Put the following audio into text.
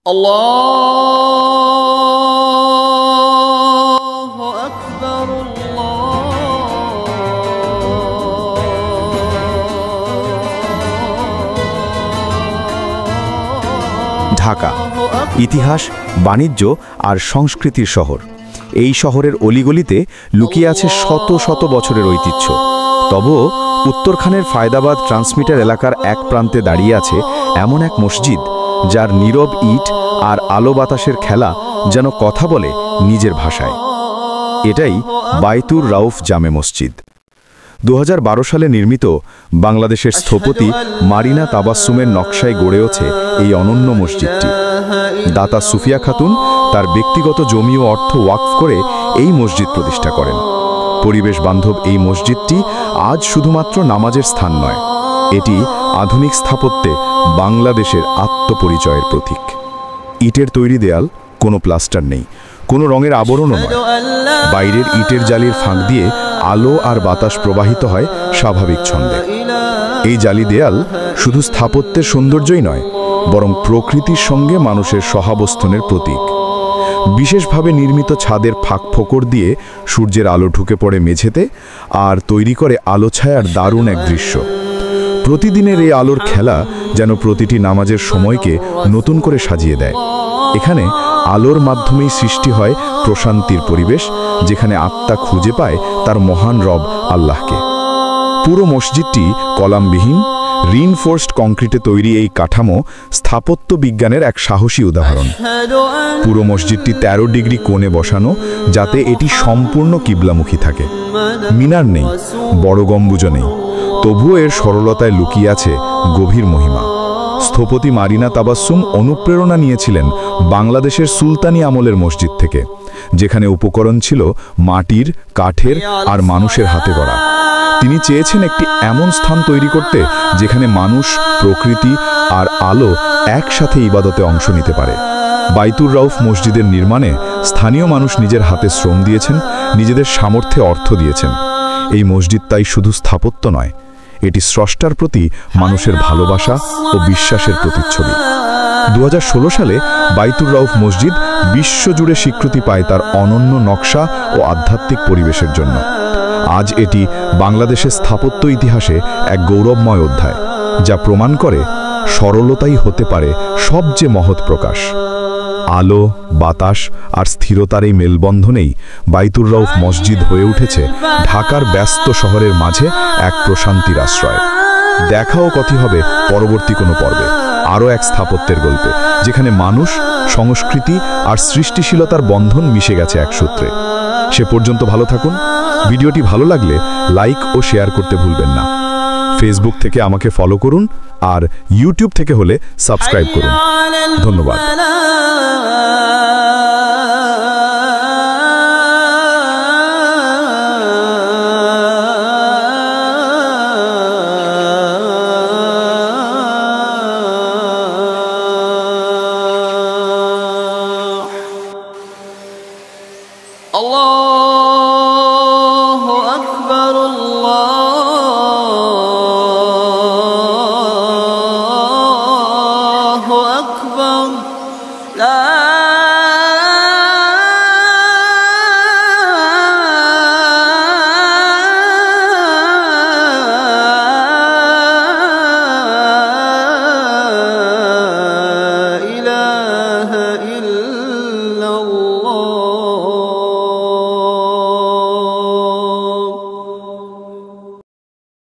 আল্লাহু আকবার ঢাকা ইতিহাস, বাণিজ্য আর সংস্কৃতির শহর। এই শহরের অলিগলিতে লুকিয়ে আছে শত শত বছরের ঐতিহ্য। তবুও উত্তরখানের ফায়দাবাদ ট্রান্সমিটার এলাকার এক প্রান্তে দাঁড়িয়ে আছে এমন এক মসজিদ, যার নীরব ইট আর আলো বাতাসের খেলা যেন কথা বলে নিজের ভাষায়। এটাই বাইতুর রাউফ জামে মসজিদ। 2012 সালে নির্মিত বাংলাদেশের স্থপতি মারিনা তাবাসসুমের নকশায় গড়ে ওঠে এই অনন্য মসজিদটি। দাতা সুফিয়া খাতুন তার ব্যক্তিগত জমি ও অর্থ ওয়াকফ করে এই মসজিদ প্রতিষ্ঠা করেন। পরিবেশ বান্ধব এই মসজিদটি আজ শুধুমাত্র নামাজের স্থান নয়, এটি আধুনিক স্থাপত্যে বাংলাদেশের আত্মপরিচয়ের প্রতীক। ইটের তৈরি দেয়াল, কোনো প্লাস্টার নেই, কোনো রঙের আবরণও নয়। বাইরের ইটের জালির ফাঁক দিয়ে আলো আর বাতাস প্রবাহিত হয় স্বাভাবিক ছন্দে। এই জালি দেয়াল শুধু স্থাপত্যের সৌন্দর্যই নয়, বরং প্রকৃতির সঙ্গে মানুষের সহাবস্থানের প্রতীক। বিশেষভাবে নির্মিত ছাদের ফাঁক ফোকর দিয়ে সূর্যের আলো ঢুকে পড়ে মেঝেতে আর তৈরি করে আলো ছায়ার দারুণ এক দৃশ্য। প্রতিদিনের এই আলোর খেলা যেন প্রতিটি নামাজের সময়কে নতুন করে সাজিয়ে দেয়। এখানে আলোর মাধ্যমেই সৃষ্টি হয় প্রশান্তির পরিবেশ, যেখানে আত্মা খুঁজে পায় তার মহান রব আল্লাহকে। পুরো মসজিদটি কলামবিহীন, রিইনফোর্সড কংক্রিটে তৈরি। এই কাঠামো স্থাপত্য বিজ্ঞানের এক সাহসী উদাহরণ। পুরো মসজিদটি 13 ডিগ্রি কোণে বসানো, যাতে এটি সম্পূর্ণ কিবলামুখী থাকে। মিনার নেই, বড় গম্বুজ নেই, তবুও এর সরলতায় লুকিয়ে আছে গভীর মহিমা। স্থপতি মারিনা তাবাসসুম অনুপ্রেরণা নিয়েছিলেন বাংলাদেশের সুলতানি আমলের মসজিদ থেকে, যেখানে উপকরণ ছিল মাটির, কাঠের আর মানুষের হাতে গড়া। তিনি চেয়েছেন একটি এমন স্থান তৈরি করতে যেখানে মানুষ, প্রকৃতি আর আলো একসাথে ইবাদতে অংশ নিতে পারে। বাইতুর রাউফ মসজিদের নির্মাণে স্থানীয় মানুষ নিজের হাতে শ্রম দিয়েছেন, নিজেদের সামর্থ্যে অর্থ দিয়েছেন। এই মসজিদ তাই শুধু স্থাপত্য নয়, এটি স্রষ্টার প্রতি মানুষের ভালোবাসা ও বিশ্বাসের প্রতিচ্ছবি। 2016 সালে বাইতুর রাউফ মসজিদ বিশ্বজুড়ে স্বীকৃতি পায় তার অনন্য নকশা ও আধ্যাত্মিক পরিবেশের জন্য। আজ এটি বাংলাদেশের স্থাপত্য ইতিহাসে এক গৌরবময় অধ্যায়, যা প্রমাণ করে সরলতাই হতে পারে সবচেয়ে মহৎ প্রকাশ। আলো, বাতাস আর স্থিরতার এই মেলবন্ধনেই বাইতুর রাউফ মসজিদ হয়ে উঠেছে ঢাকার ব্যস্ত শহরের মাঝে এক প্রশান্তির আশ্রয়। দেখাও কথি হবে পরবর্তী কোনো পর্বে আরও এক স্থাপত্যের গল্পে, যেখানে মানুষ, সংস্কৃতি আর সৃষ্টিশীলতার বন্ধন মিশে গেছে এক সূত্রে। সে পর্যন্ত ভালো থাকুন। ভিডিওটি ভালো লাগলে লাইক ও শেয়ার করতে ভুলবেন না। ফেসবুক থেকে আমাকে ফলো করুন আর ইউটিউব থেকে হলে সাবস্ক্রাইব করুন। ধন্যবাদ। আল্লাহু আকবার আল্লাহু আকবার লা ইলাহা ইল্লাল্লাহ।